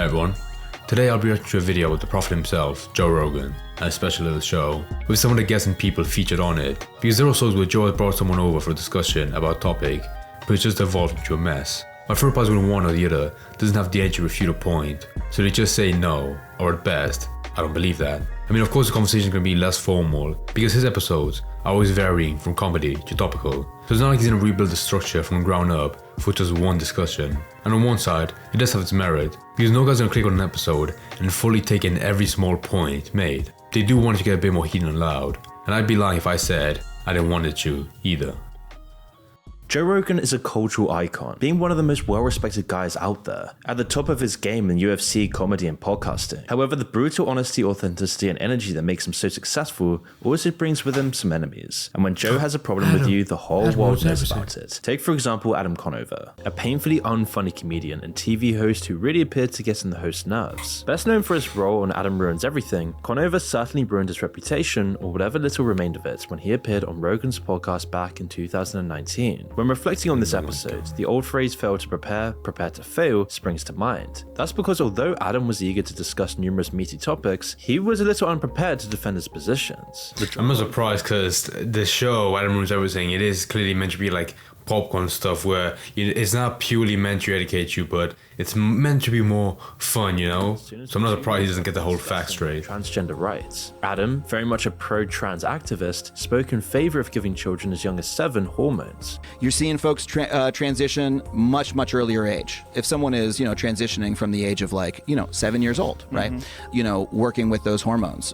Hey everyone, today I'll be reacting to a video with the prophet himself, Joe Rogan, and a special little show, with some of the guests and people featured on it, because there are shows where Joe has brought someone over for a discussion about a topic, but it's just evolved into a mess. My first part with one or the other doesn't have the edge to refute a point, so they just say no, or at best, I don't believe that. I mean, of course the conversation is going to be less formal, because his episodes are always varying from comedy to topical, so it's not like he's going to rebuild the structure from the ground up for just one discussion. And on one side, it does have its merit, because no guy's going to click on an episode and fully take in every small point made. They do want it to get a bit more heated and loud, and I'd be lying if I said I didn't want it to either. Joe Rogan is a cultural icon, being one of the most well-respected guys out there, at the top of his game in UFC, comedy, and podcasting. However, the brutal honesty, authenticity, and energy that makes him so successful also brings with him some enemies. And when Joe has a problem with you, the whole world knows about it. Take, for example, Adam Conover, a painfully unfunny comedian and TV host who really appeared to get on the host's nerves. Best known for his role on Adam Ruins Everything, Conover certainly ruined his reputation, or whatever little remained of it, when he appeared on Rogan's podcast back in 2019. When reflecting on this episode, the old phrase fail to prepare to fail springs to mind. That's because although Adam was eager to discuss numerous meaty topics, he was a little unprepared to defend his positions. I'm not surprised because the show, Adam Ruins Everything, it is clearly meant to be like popcorn stuff where it's not purely meant to educate you, but it's meant to be more fun, you know? So I'm not surprised he doesn't get the whole fact straight. Transgender rights. Adam, very much a pro-trans activist, spoke in favor of giving children as young as 7 hormones. You're seeing folks transition much earlier age. If someone is, transitioning from the age of 7 years old, right? Working with those hormones,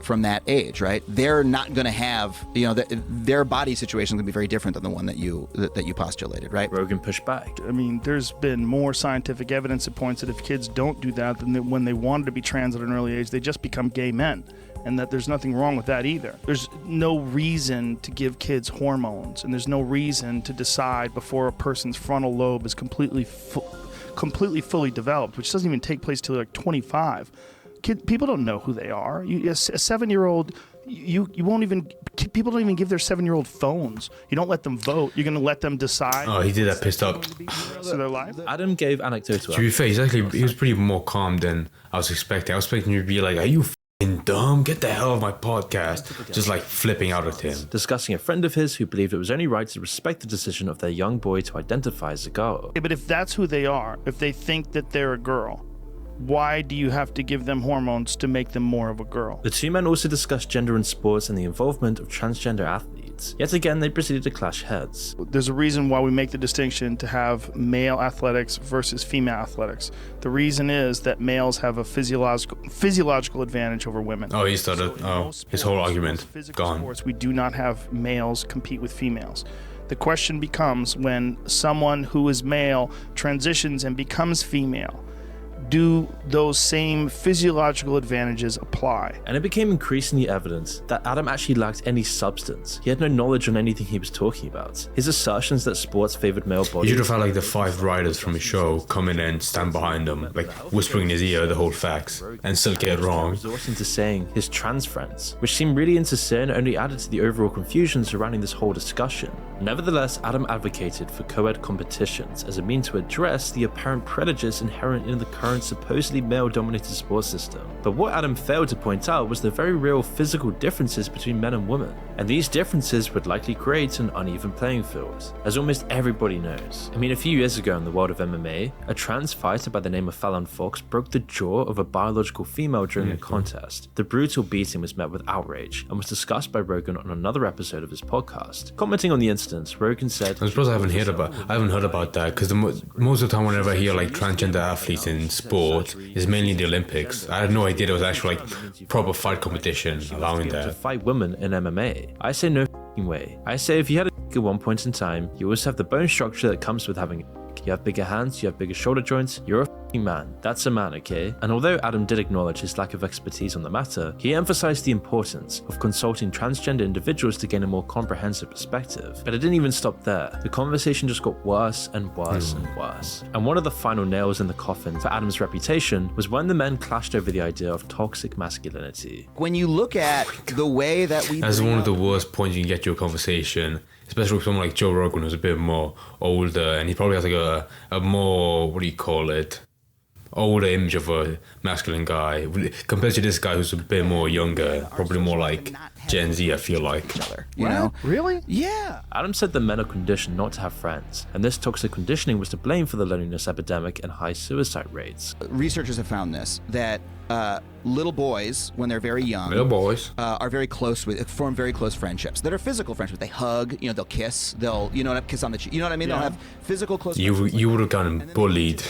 from that age, right? They're not going to have, their body situation is going to be very different than the one that you postulated, right? Rogan pushed back. I mean, there's been more scientific evidence that points that if kids don't do that, then when they wanted to be trans at an early age, they just become gay men, and that there's nothing wrong with that either. There's no reason to give kids hormones, and there's no reason to decide before a person's frontal lobe is completely fully developed, which doesn't even take place till 25. People don't know who they are. A 7-year-old, you won't even. People don't even give their 7-year-old phones. You don't let them vote. You're going to let them decide. Oh, he did that pissed up. So their life. Adam gave anecdotal. To be fair, he was pretty more calm than I was expecting. I was expecting you to be like, "Are you f***ing dumb? Get the hell off my podcast!" Just like flipping out at him. Discussing a friend of his who believed it was only right to respect the decision of their young boy to identify as a girl. Yeah, but if that's who they are, if they think that they're a girl, why do you have to give them hormones to make them more of a girl? The two men also discussed gender in sports and the involvement of transgender athletes. Yet again, they proceeded to clash heads. There's a reason why we make the distinction to have male athletics versus female athletics. The reason is that males have a physiological advantage over women. Oh, he started. His whole argument gone. Sports, we do not have males compete with females. The question becomes when someone who is male transitions and becomes female, do those same physiological advantages apply? And it became increasingly evident that Adam actually lacked any substance. He had no knowledge on anything he was talking about. His assertions that sports favored male bodies... You should have had the 5 writers from his show come in and stand behind him, whispering in his ear the whole facts, and still get it wrong. Resorting to saying his trans friends, which seemed really insincere and only added to the overall confusion surrounding this whole discussion. Nevertheless, Adam advocated for co-ed competitions as a means to address the apparent prejudice inherent in the current supposedly male-dominated sports system. But what Adam failed to point out was the very real physical differences between men and women. And these differences would likely create an uneven playing field, as almost everybody knows. I mean, a few years ago in the world of MMA, a trans fighter by the name of Fallon Fox broke the jaw of a biological female during a contest. The brutal beating was met with outrage and was discussed by Rogan on another episode of his podcast. Commenting on the incident, Rogan said, I'm surprised I haven't heard about that, because most of the time whenever I hear transgender athletes in sport, it's mainly the Olympics. I had no idea there was actual proper fight competition allowing that. To fight women in MMA. I say no way. I say if you had a at one point in time, you also have the bone structure that comes with having you have bigger hands, you have bigger shoulder joints, you're a man. That's a man, okay? And although Adam did acknowledge his lack of expertise on the matter, he emphasized the importance of consulting transgender individuals to gain a more comprehensive perspective. But it didn't even stop there. The conversation just got worse and worse and worse. And one of the final nails in the coffin for Adam's reputation was when the men clashed over the idea of toxic masculinity. When you look at the way that we... That's one of the worst points you can get to a conversation, especially with someone like Joe Rogan, who's a bit more older, and he probably has a more, older image of a masculine guy compared to this guy who's a bit more younger, probably more like Gen Z, I feel like. You know? Really? Yeah. Adam said that men are conditioned not to have friends, and this toxic conditioning was to blame for the loneliness epidemic and high suicide rates. Researchers have found this, that little boys, when they're very young, Little boys. are very close form very close friendships that are physical friendships. They hug, they'll kiss, they'll, kiss on the cheek. You know what I mean? Yeah. They'll have physical close. You would have gotten bullied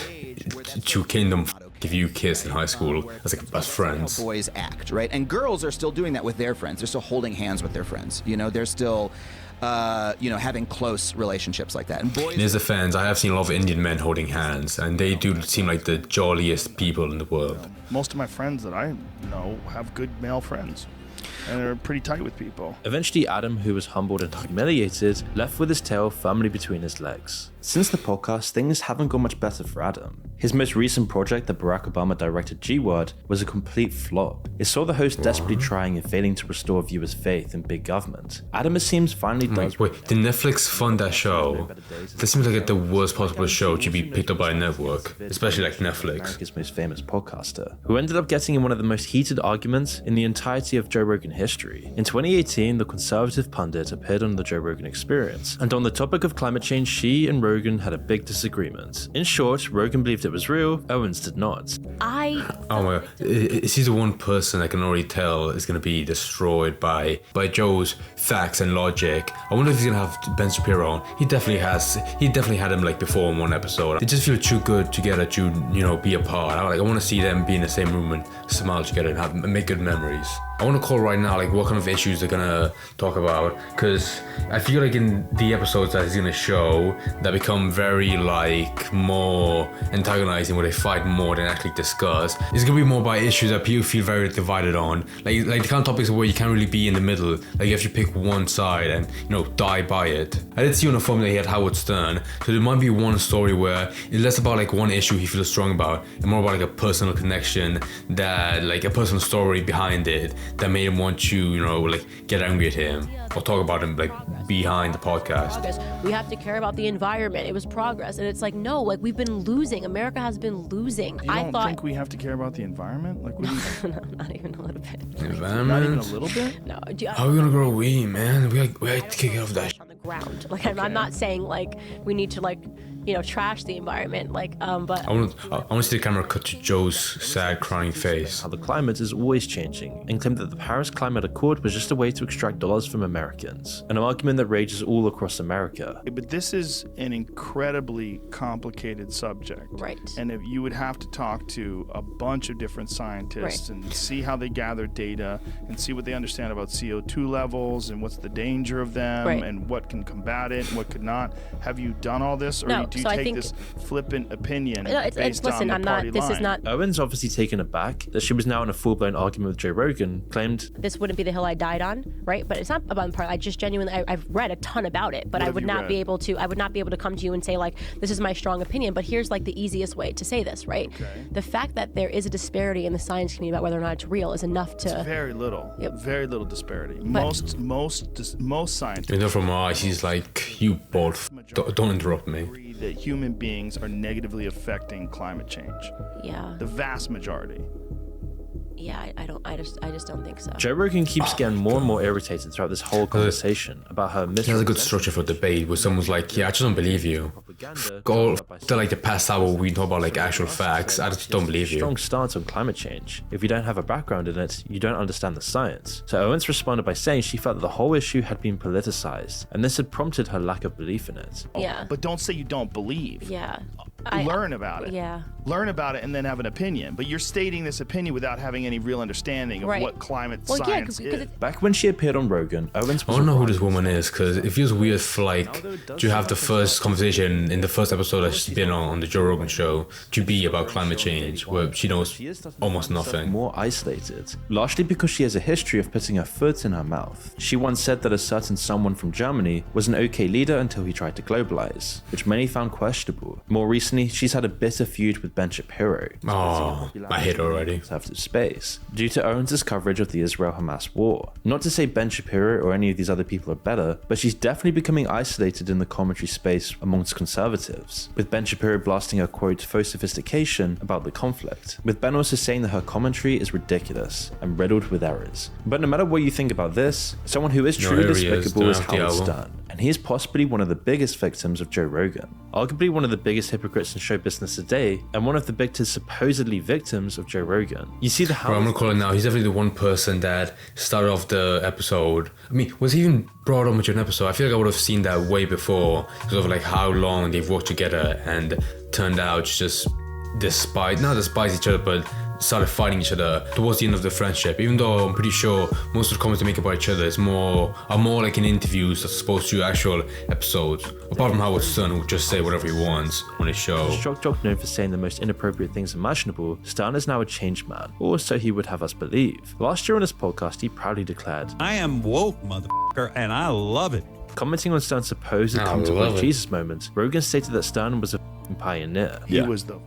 to kingdom if you kissed in high school as friends. How boys act, right? And girls are still doing that with their friends. They're still holding hands with their friends. They're still, having close relationships like that. And boys. In his defense, I have seen a lot of Indian men holding hands, and they do seem like the jolliest people in the world. Most of my friends that I know have good male friends, and they're pretty tight with people. Eventually, Adam, who was humbled and humiliated, left with his tail firmly between his legs. Since the podcast, things haven't gone much better for Adam. His most recent project, the Barack Obama directed G-Word, was a complete flop. It saw the host desperately trying and failing to restore viewers' faith in big government. Adam, it seems, finally does. Wait, did Netflix fund that show? That seems like the worst possible show to be picked up by a network, especially like Netflix. America's most famous podcaster, who ended up getting in one of the most heated arguments in the entirety of Joe Rogan history. In 2018, the conservative pundit appeared on the Joe Rogan Experience, and on the topic of climate change, she and Rogan had a big disagreement. In short, Rogan believed it was real, Owens did not. Oh my god, is he the one person I can already tell is going to be destroyed by Joe's facts and logic? I wonder if he's going to have Ben Shapiro on. He definitely had him like before in one episode. They just feel too good together to, be apart. I want to see them be in the same room and smile together and make good memories. I want to call right now, like, what kind of issues they're gonna talk about, because I feel like in the episodes that he's gonna show, that become very, like, more antagonizing, where they fight more than actually discuss. It's gonna be more by issues that people feel very divided on, like the kind of topics where you can't really be in the middle, like you have to pick one side and, die by it. I did see on the forum that he had Howard Stern, so there might be one story where it's less about, like, one issue he feels strong about, and more about, like, a personal connection, that, like, a personal story behind it, that made him want to, get angry at him or talk about him, like, behind the podcast. We have to care about the environment. It was progress. And it's like, no, like, we've been losing. America has been losing. You don't think we have to care about the environment? Like, what do you No, not even a little bit. Environment? Not even a little bit? No. How are we gonna grow weed, man? We have to kick it off that. On the ground. Like, I'm not saying, like, we need to, like, trash the environment. Like, but I want to see the camera cut to Joe's sad, crying face. How the climate is always changing, and claimed that the Paris Climate Accord was just a way to extract dollars from Americans, an argument that rages all across America. But this is an incredibly complicated subject. Right. And if you would have to talk to a bunch of different scientists and see how they gather data and see what they understand about CO2 levels and what's the danger of them and what can combat it and what could not. Have you done all this, or No. do you So I take think- this flippant opinion no, it's based listen, on I'm the party not, this line? is not, Owens, obviously taken aback that she was now in a full-blown argument with Joe Rogan, claimed, this wouldn't be the hill I died on, right? But it's not about the part. I just genuinely, I've read a ton about it, but What I have would you not read? be able to, I would not be able to come to you and say, like, this is my strong opinion, but here's, like, the easiest way to say this, right? Okay. The fact that there is a disparity in the science community about whether or not it's real is enough to, Very little. Yep. Very little disparity. Most scientists From our eyes, he's like, you both, don't interrupt me. agree that human beings are negatively affecting climate change. yeah, The vast majority. yeah, I just don't think so. Joe Rogan keeps getting more and more irritated throughout this whole conversation about her He has a good structure for debate, where someone's like, yeah, I just don't believe you. Go to like the past hour where we talk about like actual facts. I just don't believe you. strong stance on climate change. If you don't have a background in it, you don't understand the science. So Owens responded by saying she felt that the whole issue had been politicized, and this had prompted her lack of belief in it. Yeah, But don't say you don't believe. yeah. Learn about it. Yeah. Learn about it and then have an opinion. But you're stating this opinion without having any real understanding of Right. what climate Well, yeah, science 'cause is. it's- Back when she appeared on Rogan, Owens I was don't know who this woman is, because it feels weird for like to have the first conversation in the first episode that she's been on the Joe Rogan show to be about climate change, where she knows almost nothing. more isolated, largely because she has a history of putting her foot in her mouth. She once said that a certain someone from Germany was an okay leader until he tried to globalize, which many found questionable. More recently, recently, she's had a bitter feud with Ben Shapiro. Oh, I hate her already. After space, due to Owens' coverage of the Israel-Hamas war. Not to say Ben Shapiro or any of these other people are better, but she's definitely becoming isolated in the commentary space amongst conservatives, with Ben Shapiro blasting her quote faux sophistication about the conflict, with Ben also saying that her commentary is ridiculous and riddled with errors. But no matter what you think about this, someone who is truly despicable is Howard Stern, and he is possibly one of the biggest victims of Joe Rogan, arguably one of the biggest hypocrites in show business today, and one of the biggest supposedly victims of Joe Rogan. You see the Bro, I'm gonna call it now. He's definitely the one person that started off the episode. I mean, was he even brought on with an episode? I feel like I would have seen that way before, because of like how long they've worked together, and turned out just not despise each other, but started fighting each other towards the end of the friendship. Even though I'm pretty sure most of the comments they make about each other are more like in interviews as opposed to actual episodes. Apart from Howard Stern, who just say whatever he wants on his show. Shock jock known for saying the most inappropriate things imaginable, Stern is now a changed man, or so he would have us believe. Last year on his podcast, he proudly declared, "I am woke, motherfucker, and I love it." Commenting on Stern's supposed come to point Jesus moment, Rogan stated that Stern was a pioneer. He was the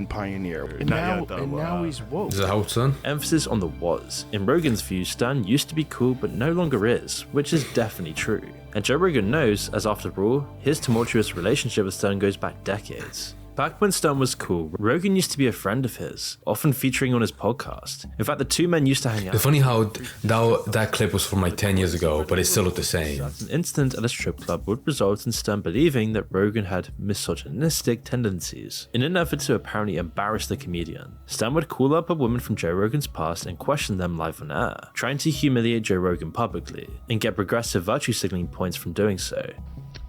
pioneer. And now he's woke. Is it Howard Stern? Emphasis on the was. In Rogan's view, Stern used to be cool but no longer is, which is definitely true. And Joe Rogan knows, as after all, his tumultuous relationship with Stern goes back decades. Back when Stern was cool, Rogan used to be a friend of his, often featuring on his podcast. In fact, the two men used to hang out. It's funny how that clip was from like 10 years ago, but it still looked the same. An incident at a strip club would result in Stern believing that Rogan had misogynistic tendencies. In an effort to apparently embarrass the comedian, Stern would call up a woman from Joe Rogan's past and question them live on air, trying to humiliate Joe Rogan publicly, and get progressive virtue signaling points from doing so.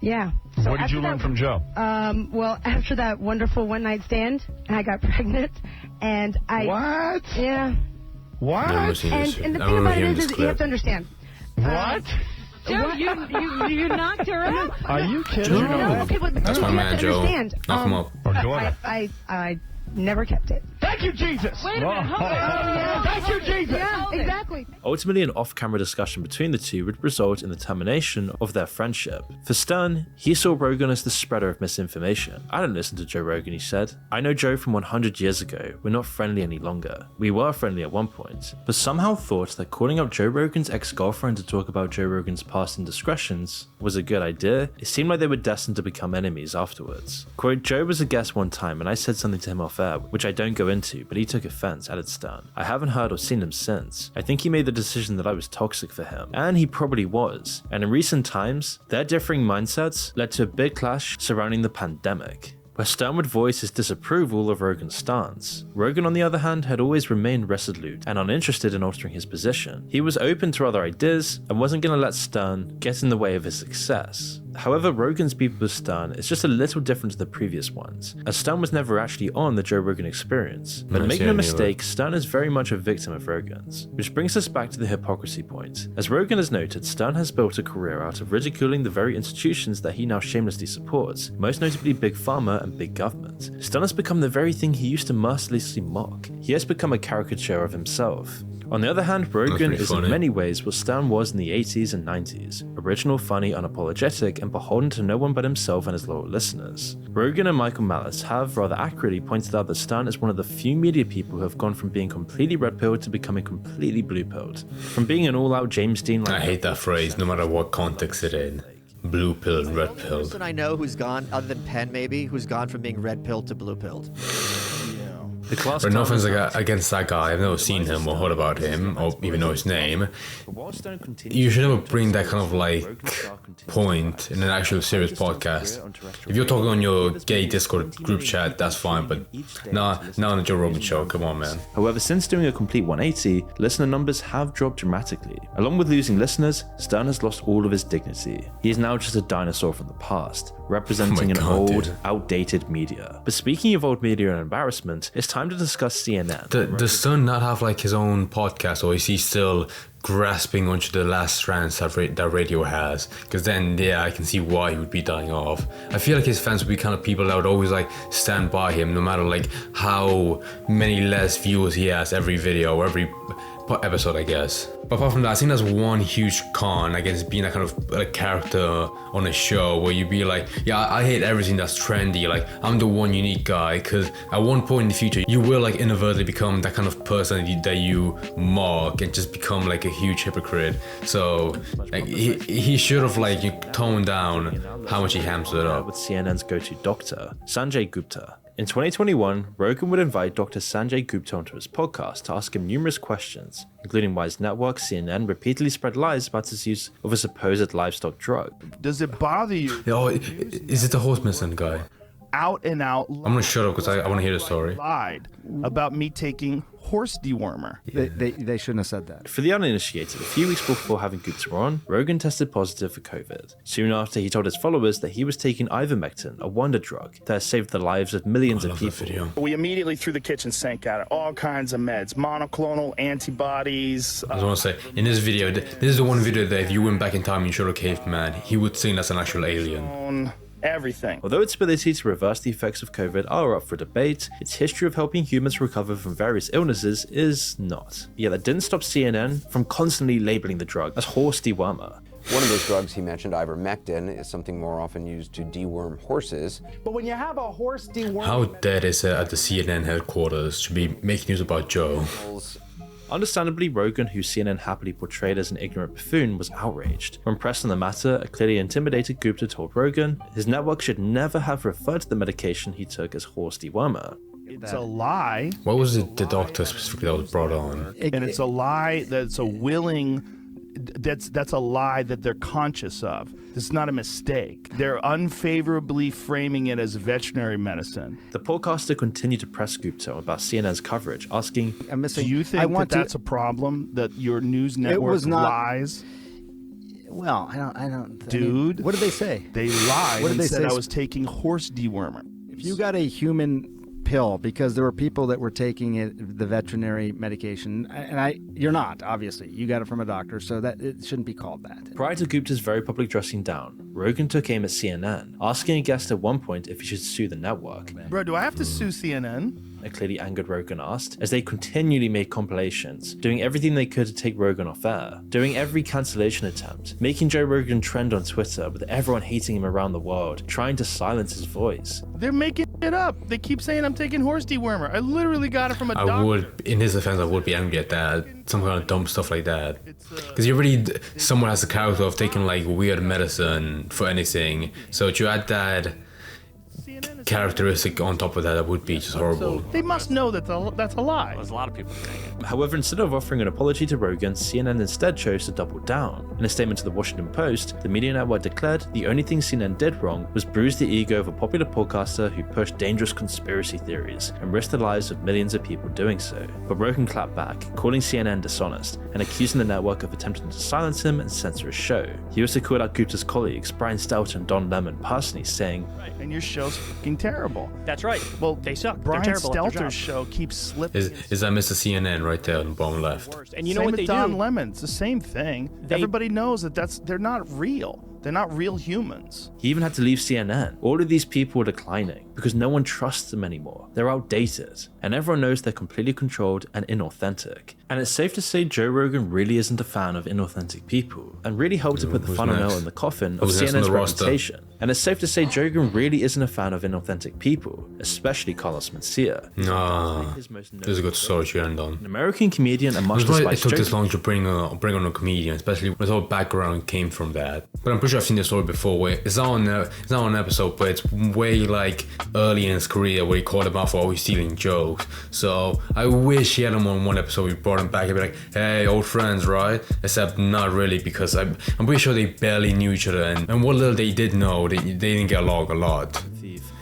Yeah. So what did you learn from Joe? Well, after that wonderful one-night stand, I got pregnant, and I... What? Yeah. What? And the thing about it is you have to understand. What? Joe, you knocked her up? Are you kidding? No, okay, but That's my man, Joe. Knock him up. Or daughter. I never kept it. Thank you, Jesus. Wait a minute, hold on. Yeah. Thank you, Jesus. Yeah, exactly. Ultimately, an off-camera discussion between the two would result in the termination of their friendship. For Stern, he saw Rogan as the spreader of misinformation. "I don't listen to Joe Rogan," he said. "I know Joe from 100 years ago. We're not friendly any longer. We were friendly at one point, but somehow thought that calling up Joe Rogan's ex-girlfriend to talk about Joe Rogan's past indiscretions was a good idea. It seemed like they were destined to become enemies afterwards." Quote, "Joe was a guest one time and I said something to him off air, which I don't go into, but he took offense," added Stern. "I haven't heard or seen him since. I think he made the decision that I was toxic for him, and he probably was. And in recent times, their differing mindsets led to a big clash surrounding the pandemic, where Stern would voice his disapproval of Rogan's stance. Rogan, on the other hand, had always remained resolute and uninterested in altering his position. He was open to other ideas and wasn't going to let Stern get in the way of his success. However, Rogan's beef with Stern is just a little different to the previous ones, as Stern was never actually on the Joe Rogan Experience. But make no mistake, Stern is very much a victim of Rogan's. Which brings us back to the hypocrisy point. As Rogan has noted, Stern has built a career out of ridiculing the very institutions that he now shamelessly supports, most notably Big Pharma and Big Government. Stern has become the very thing he used to mercilessly mock. He has become a caricature of himself. On the other hand, Rogan is in many ways what Stern was in the 80s and 90s, original, funny, unapologetic, and beholden to no one but himself and his loyal listeners. Rogan and Michael Malice have rather accurately pointed out that Stern is one of the few media people who have gone from being completely red-pilled to becoming completely blue-pilled. From being an all-out James Dean... I hate that phrase, no matter what context it's in. Blue-pilled, red-pilled. Person I know who's gone, other than Penn maybe, who's gone from being red-pilled to blue-pilled. But no offense against that guy, I've never seen him or heard about him or even know his name. You should never bring that kind of like point in an actual serious podcast. If you're talking on your gay Discord group chat, that's fine, but not on the Joe Rogan show, come on man. However, since doing a complete 180, listener numbers have dropped dramatically. Along with losing listeners, Stern has lost all of his dignity. He is now just a dinosaur from the past, representing outdated media. But speaking of old media and embarrassment, it's time to discuss CNN. Does Stern not have like his own podcast, or is he still grasping onto the last strands that radio has, because then I can see why he would be dying off. I feel like his fans would be kind of people that would always like stand by him no matter like how many less viewers he has every video or every episode, I guess. But apart from that, I think that's one huge con against being a kind of a character on a show where you'd be like, yeah, I hate everything that's trendy, like I'm the one unique guy, because at one point in the future you will like inadvertently become that kind of person that you mock and just become like a huge hypocrite. So like he should have like toned down how much he hamps it up. With CNN's go-to doctor, Sanjay Gupta. In 2021, Rogan would invite Dr. Sanjay Gupta onto his podcast to ask him numerous questions, including why his network CNN repeatedly spread lies about his use of a supposed livestock drug. Does it bother you? Oh, is it the horse medicine guy? Out and out. I'm gonna shut up because I want to hear the story. Lied about me taking horse dewormer. They shouldn't have said that. For the uninitiated, a few weeks before having Gupta on, Rogan tested positive for COVID. Soon after, he told his followers that he was taking ivermectin, a wonder drug that has saved the lives of millions of people. We immediately threw the kitchen sink at it. All kinds of meds, monoclonal antibodies. I just want to say, in this video, this is the one video that if you went back in time and you showed a caveman, he would think that's an actual alien. Everything. Although its ability to reverse the effects of COVID are up for debate, its history of helping humans recover from various illnesses is not. Yet that didn't stop CNN from constantly labeling the drug as horse dewormer. One of those drugs he mentioned, ivermectin, is something more often used to deworm horses. But when you have a horse dewormer... How dead is it at the CNN headquarters to be making news about Joe? Understandably, Rogan, who CNN happily portrayed as an ignorant buffoon, was outraged. When pressed on the matter, a clearly intimidated Gupta told Rogan his network should never have referred to the medication he took as horse dewormer. It's a lie. What was it the doctor specifically that was brought on? And it's a lie that's a willing... That's a lie that they're conscious of. It's not a mistake. They're unfavorably framing it as veterinary medicine. The podcaster continued to press Gupta about CNN's coverage, asking, Do you think that's a problem, that your news network lies? Well, I don't. Dude. What did they say? They lied What did they and said say? I was taking horse dewormer. If you got a human pill, because there were people that were taking the veterinary medication, and you're not, obviously. You got it from a doctor, so that it shouldn't be called that. Prior to Gupta's very public dressing down, Rogan took aim at CNN, asking a guest at one point if he should sue the network. Bro, do I have to sue CNN? A clearly angered Rogan asked, as they continually made compilations, doing everything they could to take Rogan off air, doing every cancellation attempt, making Joe Rogan trend on Twitter with everyone hating him around the world, trying to silence his voice. They're making it up. They keep saying I'm taking horse dewormer. I literally got it from a doctor. I would, in his defense, I would be angry at that. Some kind of dumb stuff like that. Because you already, someone has a character of taking like weird medicine for anything. So to add that characteristic on top of that, that would be just horrible. They must know that that's a lie. There's a lot of people saying it. However, instead of offering an apology to Rogan, CNN instead chose to double down. In a statement to the Washington Post, the media network declared the only thing CNN did wrong was bruise the ego of a popular podcaster who pushed dangerous conspiracy theories and risked the lives of millions of people doing so. But Rogan clapped back, calling CNN dishonest and accusing the network of attempting to silence him and censor his show. He also called out Gupta's colleagues, Brian Stelter and Don Lemon, personally, saying, And your show's fucking terrible. That's right. Well, they suck. Brian They're terrible at their Stelter's job. show keeps slipping. Is that Mr. CNN right there on the bottom left? And you know Same what with they Don do? Lemon. It's the same thing. Everybody knows that they're not real. They're not real humans. he even had to leave CNN. All of these people were declining because no one trusts them anymore. They're outdated, and everyone knows they're completely controlled and inauthentic. And it's safe to say Joe Rogan really isn't a fan of inauthentic people, and really helped to put the Who's final next? nail in the coffin of Who's next on CNN's the roster? reputation. And it's safe to say Joe Rogan really isn't a fan of inauthentic people, especially Carlos Mencia. Nah, this is a good story to end on. An American comedian and much That's why it despised took joke- this long to bring on a comedian, especially when his whole background came from that. But I'm pretty sure I've seen this story before. Where it's not on an episode, but it's way like early in his career where he called him out for always stealing jokes. So I wish he had him on one episode. We brought him back and be like, "Hey, old friends, right?" Except not really, because I'm pretty sure they barely knew each other, and what little they did know, they didn't get along a lot.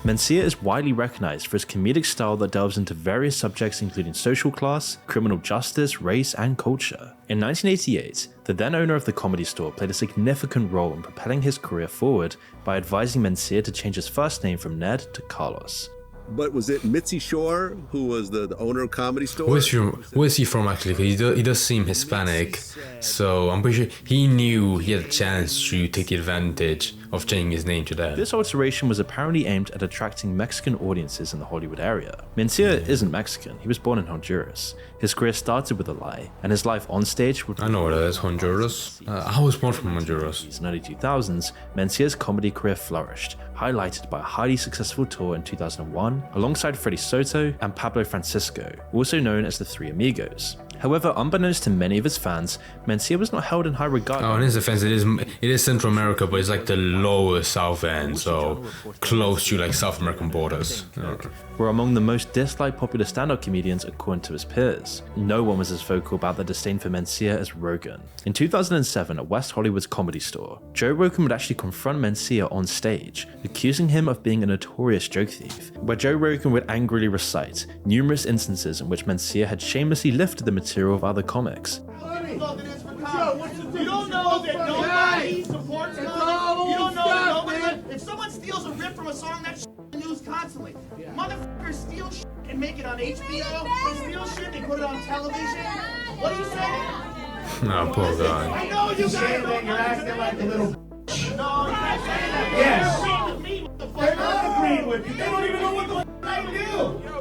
Mencia is widely recognized for his comedic style that delves into various subjects including social class, criminal justice, race, and culture. In 1988, the then owner of the Comedy Store played a significant role in propelling his career forward by advising Mencia to change his first name from Ned to Carlos. But was it Mitzi Shore who was the owner of Comedy Store? Where is he from actually? 'Cause he does seem Hispanic, so I'm pretty sure he knew he had a chance to take the advantage of changing his name to that. This alteration was apparently aimed at attracting Mexican audiences in the Hollywood area. Mencia isn't Mexican, he was born in Honduras. His career started with a lie, and his life on stage would... I know what it is, Honduras. I was born from Honduras. In the early 2000s, Mencia's comedy career flourished, highlighted by a highly successful tour in 2001 alongside Freddie Soto and Pablo Francisco, also known as the Three Amigos. However, unbeknownst to many of his fans, Mencia was not held in high regard. Oh, in his defense, it is Central America, but it's like the lower south end, so close to like South American borders. Were among the most disliked popular stand-up comedians according to his peers. No one was as vocal about their disdain for Mencia as Rogan. In 2007, at West Hollywood's Comedy Store, Joe Rogan would actually confront Mencia on stage, accusing him of being a notorious joke thief, where Joe Rogan would angrily recite numerous instances in which Mencia had shamelessly lifted the material of other comics. You don't know that nobody supports him. You don't know that nobody. If someone steals a rip from a song, that's news constantly. Motherfuckers steal shit and make it on HBO. They steal shit, they put it on television. What are you saying? Oh, poor guy. I know you guys that you're acting like a little. No, you're not saying that. Yes. They're not agreeing with you. They don't even know what the I do.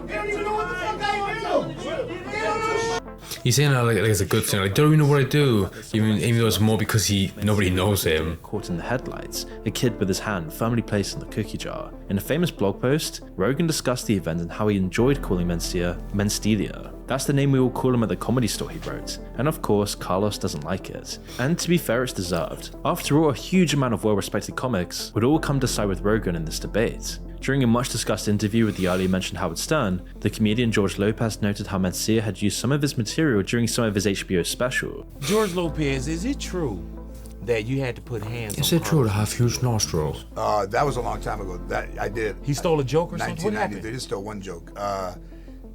They don't even know what the fuck I do. They don't know shit. He's saying that like it's a good thing. Like, don't even know what I do. Even though it's more because nobody knows him. Caught in the headlights, a kid with his hand firmly placed in the cookie jar. In a famous blog post, Rogan discussed the event and how he enjoyed calling Mencia Menstelia. That's the name we all call him at the Comedy Store, he wrote. And of course, Carlos doesn't like it. And to be fair, it's deserved. After all, a huge amount of well-respected comics would all come to side with Rogan in this debate. During a much discussed interview with the earlier mentioned Howard Stern, the comedian George Lopez noted how Mencia had used some of his material during some of his HBO special. George Lopez, is it true that you had to put hands on Is it true to have huge nostrils? That was a long time ago. That I did. He stole a joke or something? What 1990. They just stole one joke.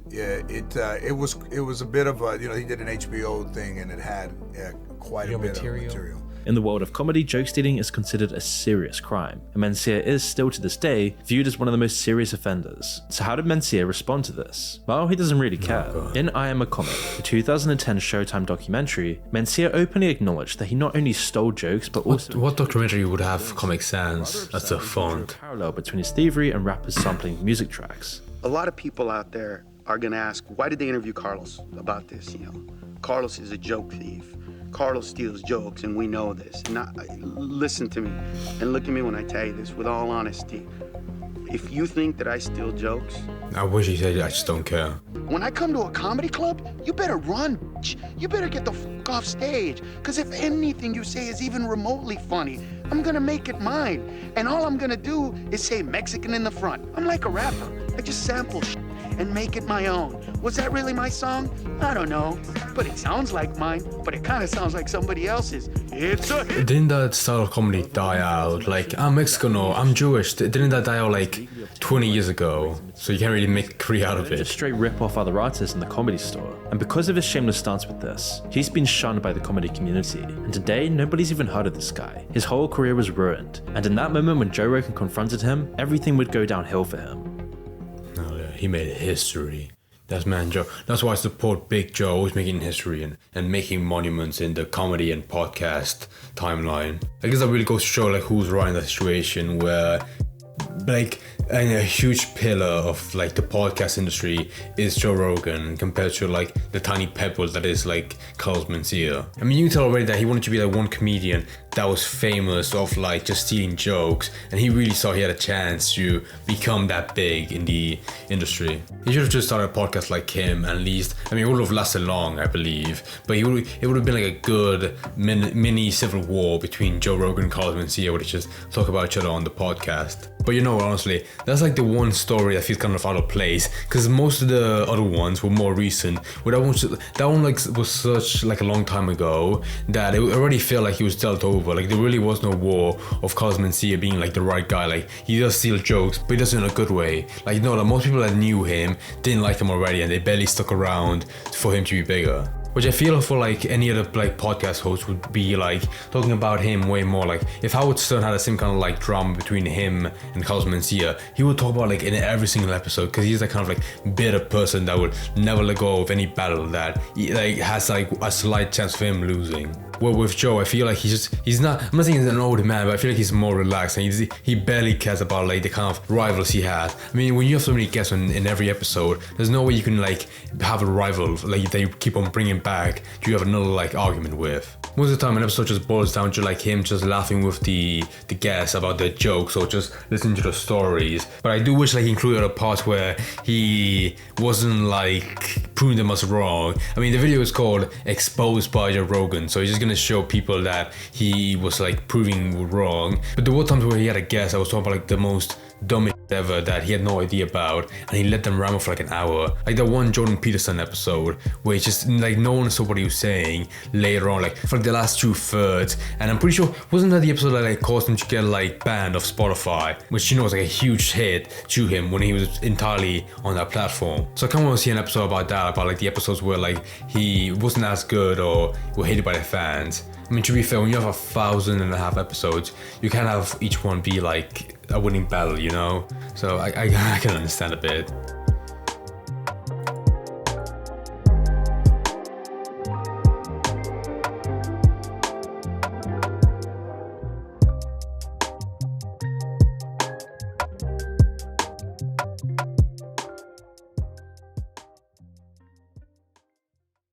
It was a bit of a, he did an HBO thing and it had quite a bit of material. In the world of comedy, joke stealing is considered a serious crime, and Mencia is still to this day viewed as one of the most serious offenders. So how did Mencia respond to this? Well, he doesn't really care. In I Am a Comic, the 2010 Showtime documentary, Mencia openly acknowledged that he not only stole jokes, but also... What documentary would have Comic Sans as a font? Parallel between his thievery and rappers sampling music tracks. A lot of people out there are gonna ask, why did they interview Carlos about this? Carlos is a joke thief. Carlos steals jokes, and we know this. Listen to me, and look at me when I tell you this with all honesty. If you think that I steal jokes... I wish he said I just don't care. When I come to a comedy club, you better run. You better get the f*** off stage. Because if anything you say is even remotely funny, I'm gonna make it mine. And all I'm gonna do is say Mexican in the front. I'm like a rapper. I just sample shit and make it my own. Was that really my song? I don't know. But it sounds like mine, but it kind of sounds like somebody else's. It's a hit. Didn't that style of comedy die out? Like, I'm Mexican or I'm Jewish. Didn't that die out like 20 years ago? So you can't really make a career out of it. Just straight rip off other artists in the Comedy Store. And because of his shameless stance with this, he's been shunned by the comedy community. And today, nobody's even heard of this guy. His whole career was ruined. And in that moment when Joe Rogan confronted him, everything would go downhill for him. Oh yeah, he made history. That's man Joe. That's why I support Big Joe, always making history and making monuments in the comedy and podcast timeline. I guess that really goes to show like who's right in that situation where like a huge pillar of like the podcast industry is Joe Rogan compared to like the tiny pebble that is like Carlos Mencia. I mean, you can tell already that he wanted to be like one comedian that was famous of like just stealing jokes, and he really saw he had a chance to become that big in the industry. He should have just started a podcast like him, at least. I mean, it would have lasted long, I believe, but it would have been like a good mini civil war between Joe Rogan and Carlos Mencia, where they just talk about each other on the podcast. But you know, honestly, that's like the one story that feels kind of out of place, because most of the other ones were more recent. Where that one like was such like a long time ago that it already felt like he was dealt over. Like there really was no war of Carlos Mencia being like the right guy. Like he does steal jokes, but he does it in a good way. Like no, like most people that knew him didn't like him already, and they barely stuck around for him to be bigger. which I feel for like any other like podcast host would be like talking about him way more. Like if Howard Stern had the same kind of like drama between him and Carlos Mencia, he would talk about like in every single episode, because he's that kind of like bitter person that would never let go of any battle that like has like a slight chance of him losing. Well, with Joe, I feel like he's not, I'm not saying he's an old man, but I feel like he's more relaxed, and he barely cares about like the kind of rivals he has. I mean, when you have so many guests in every episode, there's no way you can like have a rival like that you keep on bringing back to have another like argument with. Most of the time an episode just boils down to like him just laughing with the guests about their jokes or just listening to the stories. But I do wish like he included a part where he wasn't like proving them as wrong. I mean, the video is called Exposed by Joe Rogan, so he's just gonna show people that he was like proving wrong. But there were times where he had a guest that was talking about like the most dumbest ever that he had no idea about, and he let them ramble for like an hour. Like the one Jordan Peterson episode where it's just like no one saw what he was saying later on, like for like the last 2/3. And I'm pretty sure, wasn't that the episode that like caused him to get like banned off Spotify, which was like a huge hit to him when he was entirely on that platform. So I kind of want to see an episode about that, about like the episodes where like he wasn't as good or were hated by the fans. I mean, to be fair, when you have 1,500 episodes, you can't have each one be like a winning battle, you know? So I can understand a bit.